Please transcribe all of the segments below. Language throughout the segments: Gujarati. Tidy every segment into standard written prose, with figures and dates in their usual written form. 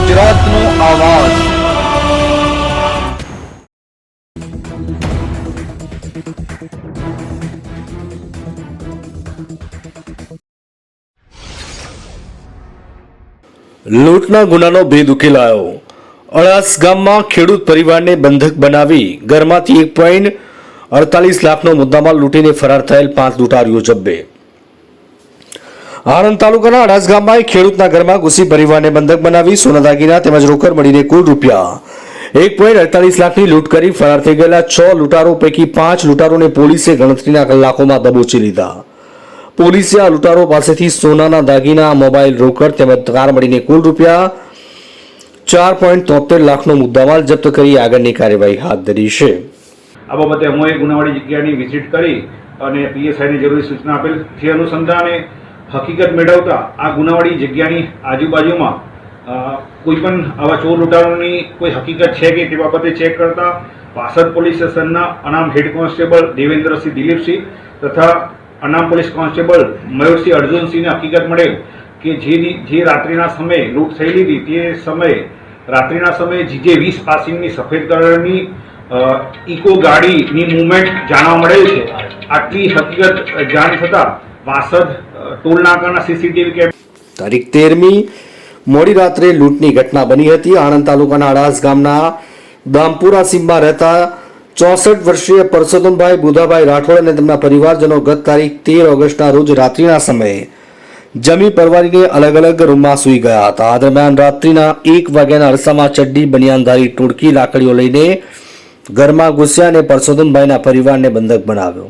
ગુજરાતનો આવાજ। લૂંટના ગુનાનો ભેદ ઉકેલાયો। અળાસ ગામમાં ખેડૂત પરિવારને બંધક બનાવી ઘરમાંથી 1.48 લાખનો મુદ્દામાલ લૂંટીને ફરાર થયેલ 5 લૂંટારીઓ જબ્બે। આણંદ તાલુકાના અળાસ ગામમાં એક ખેડૂતના ઘરમાં ઘૂસી પરિવારને બંધક બનાવી સોના દાગીના તેમજ રોકડ મળીને કુલ રૂપિયા 1.48 લાખની લૂંટ કરી ફરાર થઈ ગયેલા 6 લૂંટારો પૈકી 5 લૂંટારોને પોલીસે ગણતરીના કલાકોમાં દબોચી લીધા। પોલીસે આ લૂંટારો પાસેથી સોનાના દાગીના, મોબાઈલ, રોકડ તેમજ કાર મળીને કુલ રૂપિયા 4.73 લાખનો મુદ્દામાલ જપ્ત કરી આગળની કાર્યવાહી હાથ ધરી છે। આ બાબતે અમોએ ગુનાવાળી જગ્યાની વિઝિટ કરી અને પીએસઆઈને જરૂરી સૂચના આપેલ। જે અનુસંધાને હકીકત મેળવતા આ ગુનાવાળી જગ્યાની આજુબાજુમાં કોઈ પણ આવા ચોર લૂંટારોની કોઈ હકીકત છે કે તે બાબતે ચેક કરતા વાસદ પોલીસ સ્ટેશનના અનામ હેડ કોન્સ્ટેબલ દેવેન્દ્રસિંહ દિલીપસિંહ તથા અનામ પોલીસ કોન્સ્ટેબલ મયુરસિંહ અર્જુનસિંહને હકીકત મળેલ કે જે રાત્રિના સમયે લૂંટ થયેલી હતી તે સમયે રાત્રિના સમયે GJ20 પાસિંગની સફેદ કલરની ઇકો ગાડીની મૂવમેન્ટ જાણવા મળેલ છે। આટલી હકીકત જાણ થતાં વાસદ ટોલ નાકાના સીસીટીવી તારીખ 13મી મોડી રાત્રે લૂંટની ઘટના બની હતી। આણંદ તાલુકાના અળાસ ગામના દામપુરા સીમમાં રહેતા 64 વર્ષીય પરસોત્તમભાઈ બુધાભાઈ રાઠોડ અને તેમના પરિવારજનો ગત તારીખ 13 ઓગસ્ટના રોજ રાત્રિના સમયે જમી પરવારીને અલગ અલગ રૂમમાં સૂઈ ગયા હતા। આ દરમિયાન રાત્રિના 1 વાગ્યાના અરસામાં ચડ્ડી બનિયાનધારી ટોળકી લાકડીઓ લઈને ઘરમાં ઘૂસ્યા અને પરસોત્તમભાઈના પરિવારને બંધક બનાવ્યો।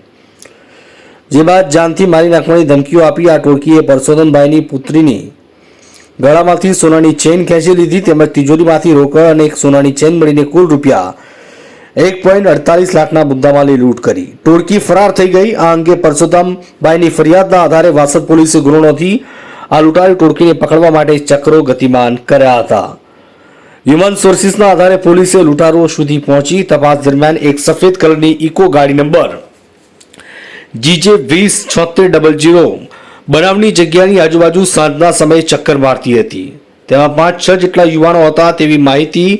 જે બાદ જાનથી મારી નાખવાની ધમકીઓ આપી આ ટોળકીએ પરસોત્તમભાઈની પુત્રીની ગળામાંથી સોનાની ચેન ખેંચી લીધી તેમજ તિજોરીમાંથી રોકડ અને એક સોનાની ચેન મળીને કુલ રૂપિયા 1.48 લાખના મુદ્દામાલની લૂંટ કરી ટોળકી ફરાર થઈ ગઈ। આ અંગે પરસોત્તમભાઈની ફરિયાદના આધારે વાસદ પોલીસે ગુનો નોંધી આ લૂંટારી ટોળકીને પકડવા માટે ચક્રો ગતિમાન કર્યા હતા। હ્યુમન સોર્સિસના આધારે પોલીસે લૂંટારો સુધી પહોંચી તપાસ દરમિયાન એક સફેદ કલરની ઇકો ગાડી નંબર GJ207600 બનાવની જગ્યાની આજુબાજુ સાંજના સમયે ચક્કર મારતી હતી। તેમાં 5-6 જેટલા યુવાનો હતા તેવી માહિતી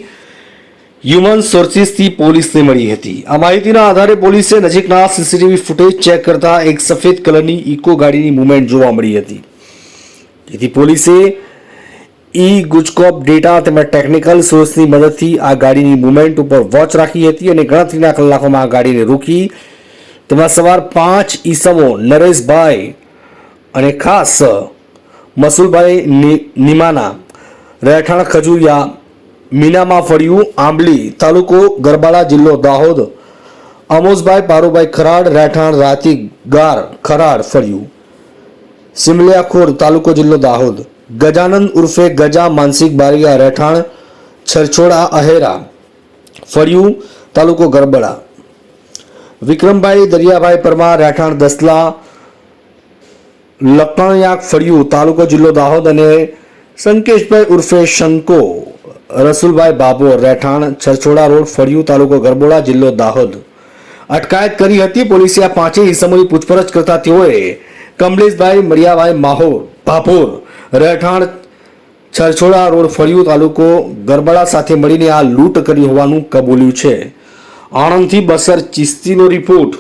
હ્યુમન સોર્સિસથી પોલીસને મળી હતી। આ માહિતીના આધારે પોલીસે નજીકના સીસીટીવી ફૂટેજ ચેક કરતા એક સફેદ કલરની ઇકો ગાડીની મૂવમેન્ટ જોવા મળી હતી। જેથી પોલીસે ગુજકોપ ડેટા તેમજ ટેકનિકલ સોર્સની મદદથી આ ગાડીની મૂવમેન્ટ ઉપર વોચ રાખી હતી અને ગણતરીના કલાકોમાં આ ગાડીને રોકી તેમાં સવાર 5 ઈસમો નરેશભાઈ અને ખાસ મસુલભાઈ નિમાના રહેઠાણ ખજુરિયા મીનામાં ફળિયું આંબલી તાલુકો ગરબાડા જિલ્લો દાહોદ, અમોસભાઈ પારુભાઈ ખરાડ રહેઠાણ રાતી ગાર ખરાડ ફળિયું સિમલિયાખોર તાલુકો જિલ્લો દાહોદ, ગજાનંદ ઉર્ફે ગજા માનસિક બારિયા રહેઠાણ છરછોડા અહેરા ફળિયું તાલુકો ગરબડા, વિક્રમભાઈ દરિયાભાઈ પરમાર રહેઠાણ દસલા લપણિયાક ફળિયું તાલુકો જિલ્લો દાહોદ અને સંકેશભાઈ ઉર્ફે શંકો રસુલભાઈ બાબોર રહેઠાણ છરછોડા રોડ ફળિયું તાલુકો ગરબોડા જિલ્લો દાહોદ અટકાયત કરી હતી। પોલીસે આ 5 ઇસમોની પૂછપરછ કરતા તેઓએ કમલેશભાઈ મરિયાભાઈ ભાભોર રહેઠાણ છરછોડા રોડ ફળિયું તાલુકો ગરબડા સાથે મળીને આ લૂંટ કરી હોવાનું કબૂલ્યું છે। આણંદથી બસર ચિસ્તીનો રિપોર્ટ।